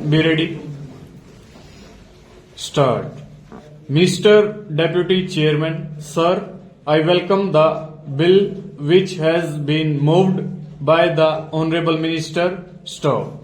Be ready. Start. Mr. Deputy Chairman, Sir, I welcome the bill which has been moved by the Honorable Minister. Stop.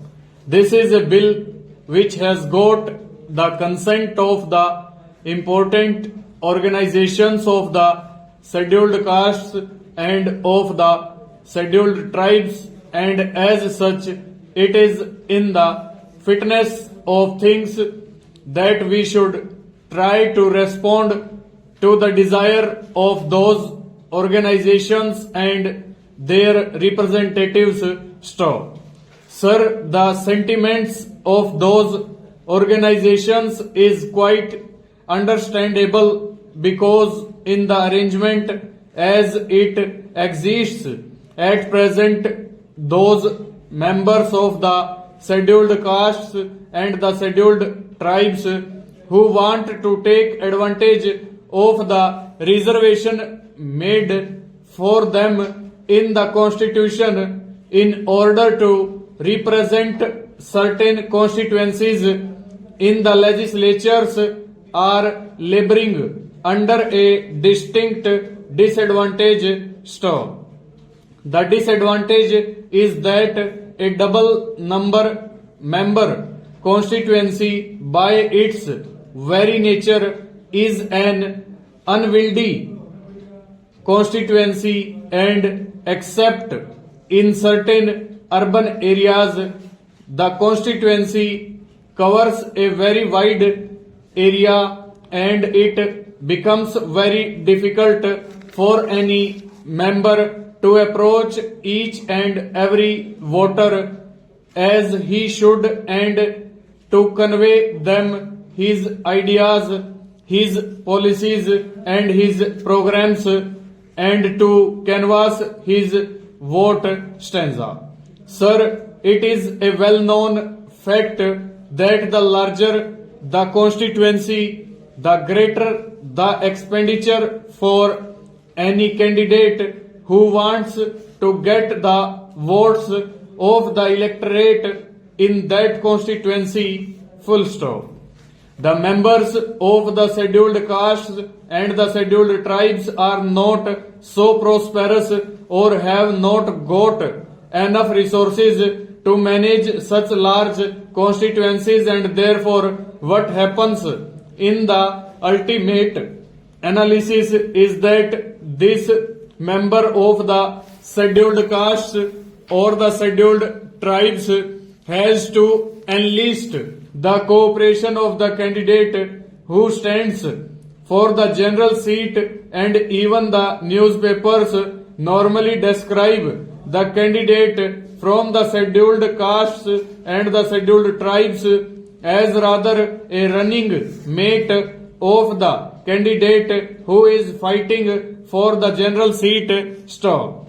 This is a bill which has got the consent of the important organizations of the scheduled castes and of the scheduled tribes, and as such it is in the fitness of things that we should try to respond to the desire of those organizations and their representatives. Stop. Sir, the sentiments of those organizations is quite understandable because in the arrangement as it exists at present, those members of the scheduled castes and the scheduled tribes who want to take advantage of the reservation made for them in the constitution in order to represent certain constituencies in the legislatures are laboring under a distinct disadvantage. Stop. The disadvantage is that a double member constituency by its very nature is an unwieldy constituency, and except in certain urban areas the constituency covers a very wide area and it becomes very difficult for any member to approach each and every voter as he should and to convey them his ideas, his policies and his programs and to canvass his vote stanza. Sir, it is a well-known fact that the larger the constituency, the greater the expenditure for any candidate who wants to get the votes of the electorate in that constituency. Full stop. The members of the scheduled castes and the scheduled tribes are not so prosperous or have not got enough resources to manage such large constituencies, and therefore what happens in the ultimate analysis is that this member of the scheduled castes or the scheduled tribes has to enlist the cooperation of the candidate who stands for the general seat, and even the newspapers normally describe the candidate from the scheduled castes and the scheduled tribes as rather a running mate of the candidate who is fighting for the general seat. Stop.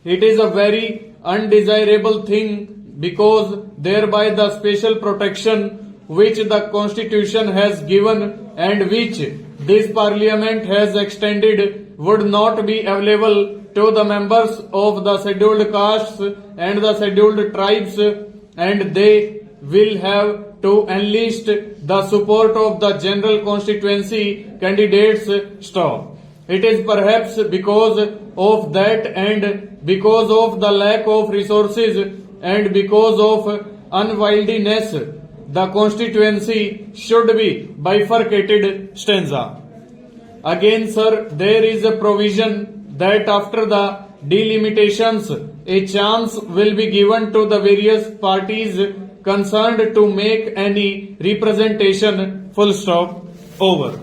It is a very undesirable thing because thereby the special protection which the constitution has given and which this parliament has extended would not be available to the members of the scheduled castes and the scheduled tribes, and they will have to enlist the support of the general constituency candidates. Stop. It is perhaps because of that and because of the lack of resources and because of unwieldiness the constituency should be bifurcated. Stanza. Again, sir, there is a provision that after the delimitations a chance will be given to the various parties concerned to make any representation. Full stop. Over.